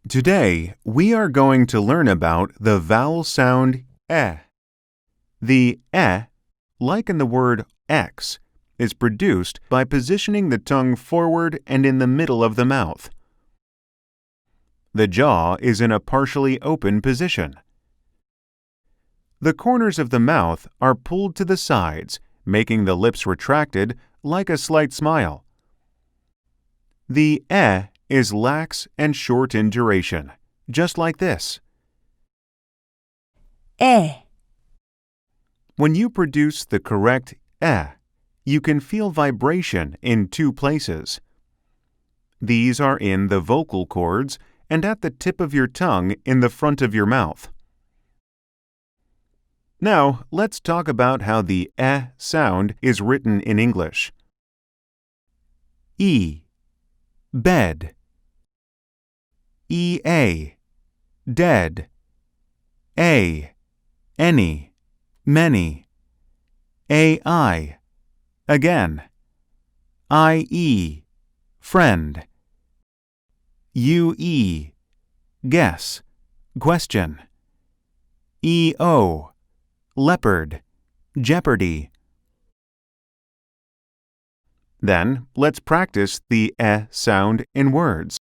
Today, we are going to learn about the vowel sound eh. The eh, like in the word X, is produced by positioning the tongue forward and in the middle of the mouth. The jaw is in a partially open position. The corners of the mouth are pulled to the sides, making the lips retracted like a slight smile. The eh is lax and short in duration, just like this. When you produce the correct eh, you can feel vibration in two places. These are in the vocal cords and at the tip of your tongue in the front of your mouth. Now, let's talk about how the eh sound is written in English. E, bed. Ea, dead. A, any, many. Ai, again. Ie, friend. Ue, guess, question. Eo, leopard, jeopardy. Then, let's practice the eh sound in words.